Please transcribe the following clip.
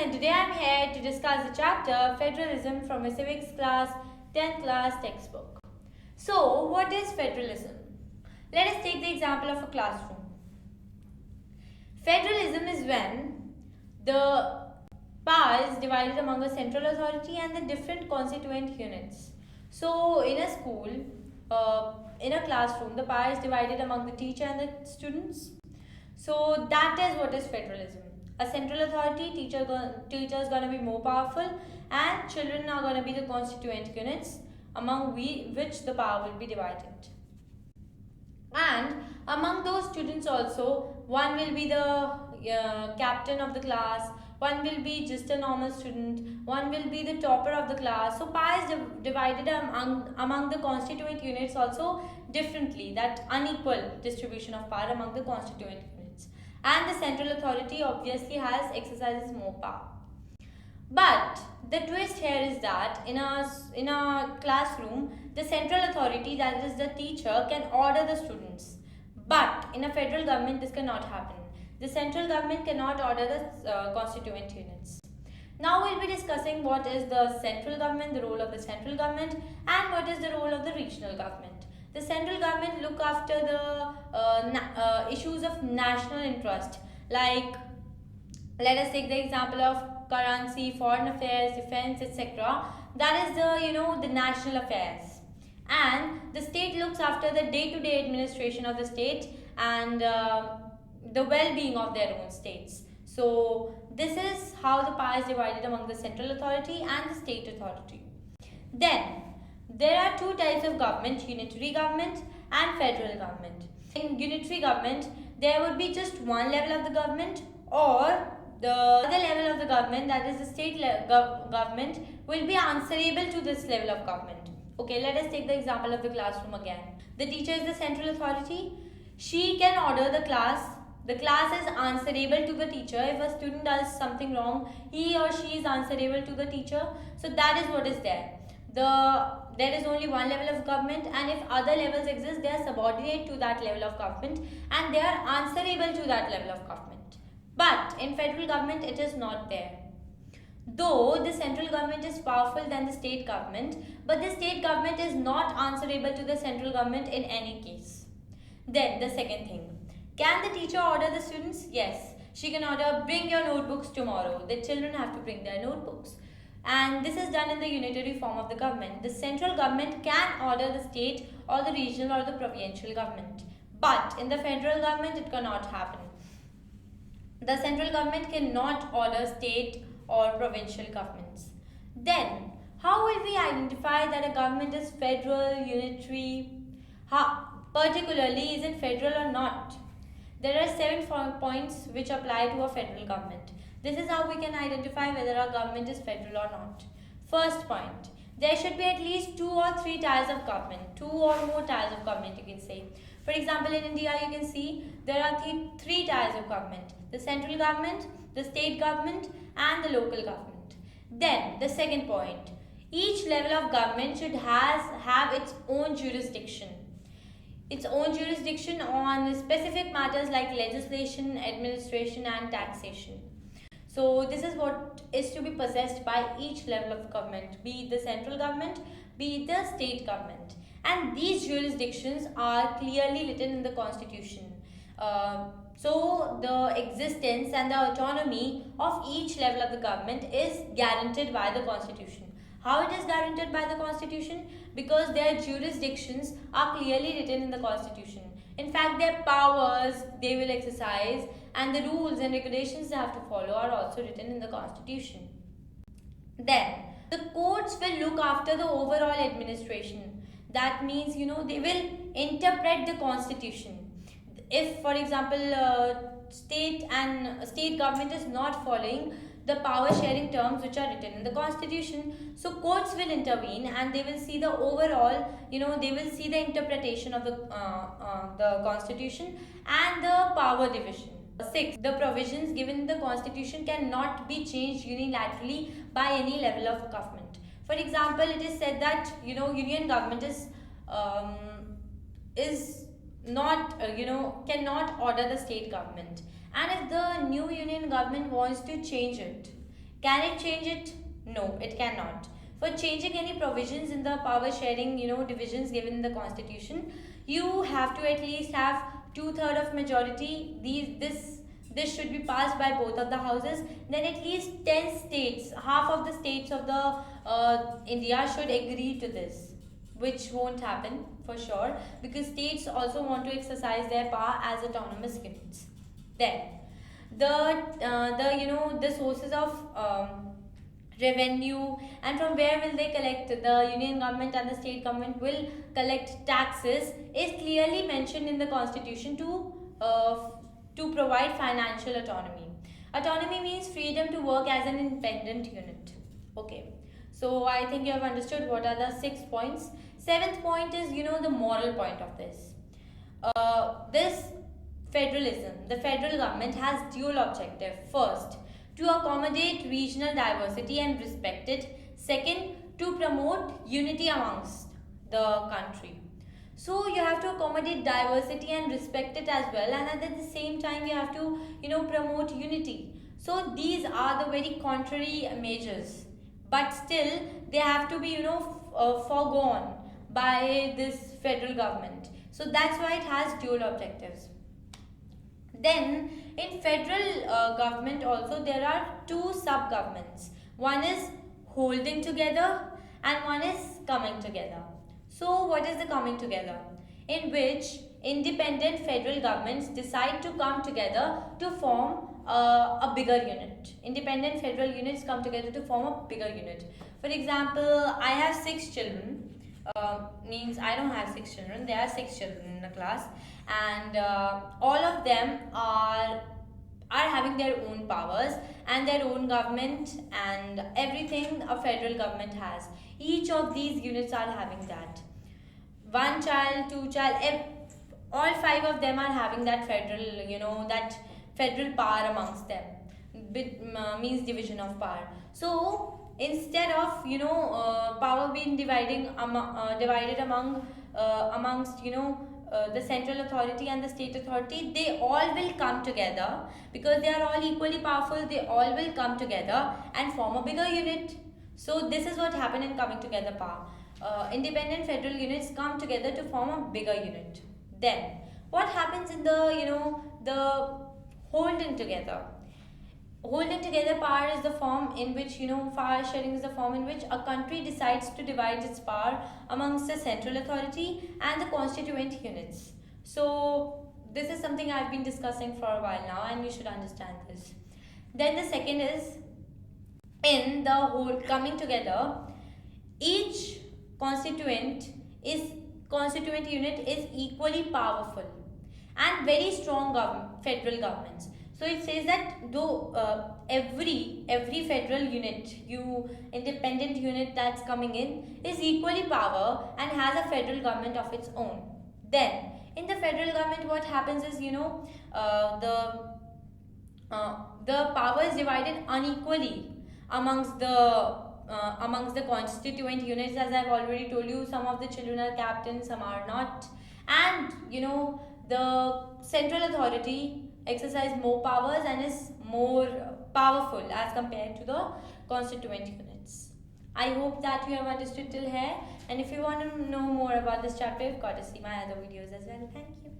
and today I am here to discuss the chapter Federalism from a civics class 10th class textbook. So, what is federalism? Let us take the example of a classroom. Federalism is when the power is divided among a central authority and the different constituent units. So, in a school, in a classroom, the power is divided among the teacher and the students. So, that is what is federalism. A central authority, teacher is going to be more powerful, and children are going to be the constituent units among which the power will be divided. And among those students also, one will be the captain of the class, one will be just a normal student, one will be the topper of the class. So power is divided among the constituent units also differently, that unequal distribution of power among the constituent units. And the central authority obviously exercises more power. But the twist here is that in a classroom, the central authority, that is the teacher, can order the students. But in a federal government, this cannot happen. The central government cannot order the constituent units. Now we'll be discussing what is the central government, the role of the central government, and what is the role of the regional government. The central government look after the issues of national interest, like let us take the example of currency, foreign affairs, defense, etc. That is the national affairs. And the state looks after the day-to-day administration of the state and the well-being of their own states. So this is how the power is divided among the central authority and the state authority. Then there are two types of government: unitary government and federal government. In unitary government, there would be just one level of the government, or the other level of the government, that is the state government, will be answerable to this level of government. Okay, let us take the example of the classroom again. The teacher is the central authority. She can order the class. The class is answerable to the teacher. If a student does something wrong, he or she is answerable to the teacher. So that is what is there. There is only one level of government, and if other levels exist, they are subordinate to that level of government and they are answerable to that level of government. But in federal government, it is not there. Though the central government is powerful than the state government, but the state government is not answerable to the central government in any case. Then the second thing, can the teacher order the students? Yes, she can order, bring your notebooks tomorrow. The children have to bring their notebooks. And this is done in the unitary form of the government. The central government can order the state or the regional or the provincial government. But in the federal government, it cannot happen. The central government cannot order state or provincial governments. Then, how will we identify that a government is federal, unitary, particularly is it federal or not? There are 7 points which apply to a federal government. This is how we can identify whether our government is federal or not. First point, there should be at least 2 or 3 tiers of government, 2 or more tiers of government you can say. For example, in India you can see there are 3 tiers of government: the central government, the state government and the local government. Then the second point, each level of government should have its own jurisdiction. Its own jurisdiction on specific matters like legislation, administration and taxation. So this is what is to be possessed by each level of government, be it the central government, be it the state government. And these jurisdictions are clearly written in the constitution. So the existence and the autonomy of each level of the government is guaranteed by the constitution. How it is guaranteed by the constitution? Because their jurisdictions are clearly written in the constitution. In fact, their powers they will exercise and the rules and regulations they have to follow are also written in the constitution. Then, the courts will look after the overall administration. That means, they will interpret the constitution. If, for example, state government is not following the power sharing terms which are written in the constitution, so courts will intervene and they will see the overall, they will see the interpretation of the constitution and the power division. 6. The provisions given in the constitution cannot be changed unilaterally by any level of government. For example, it is said that union government is not cannot order the state government, and if the new union government wants to change it, Can it change it? No, it cannot. For changing any provisions in the power sharing, divisions given in the constitution, you have to at least have 2/3 of majority. This should be passed by both of the houses. Then at least 10 states, half of the states of the India should agree to this, which won't happen for sure, because states also want to exercise their power as autonomous units. Then the sources of revenue, and from where will they collect. The union government and the state government will collect taxes is clearly mentioned in the constitution to provide financial autonomy. Autonomy means freedom to work as an independent unit. Okay, so I think you have understood what are the 6 points. 7th point is the moral point of this. This federalism, the federal government has dual objective. First, to accommodate regional diversity and respect it. Second, to promote unity amongst the country. So you have to accommodate diversity and respect it as well, and at the same time you have to promote unity. So these are the very contrary measures, but still they have to be foregone by this federal government. So that's why it has dual objectives. Then in federal government also there are 2 sub-governments. One is holding together and one is coming together. So what is the coming together? In which independent federal governments decide to come together to form a bigger unit. Independent federal units come together to form a bigger unit. For example, I have 6 children. Means I don't have 6 children. There are 6 children in the class, and all of them are having their own powers and their own government and everything a federal government has. Each of these units are having that. 1 child, 2 child, all 5 of them are having that federal power amongst them. Means division of power. So instead of power being divided among amongst the central authority and the state authority, they all will come together because they are all equally powerful. They all will come together and form a bigger unit. So this is what happened in coming together power. Independent federal units come together to form a bigger unit. Then what happens in the holding together? Holding together power is the form in which power sharing is the form in which a country decides to divide its power amongst the central authority and the constituent units. So this is something I've been discussing for a while now, and you should understand this. Then the second is, in the whole coming together, each constituent unit is equally powerful and very strong federal governments. So it says that though every federal unit, independent unit that's coming in is equally power and has a federal government of its own. Then in the federal government, what happens is the power is divided unequally amongst the constituent units. As I've already told you, some of the children are captains, some are not, and the central authority exercise more powers and is more powerful as compared to the constituent units. I hope that you have understood till here, and if you want to know more about this chapter, you've got to see my other videos as well. Thank you.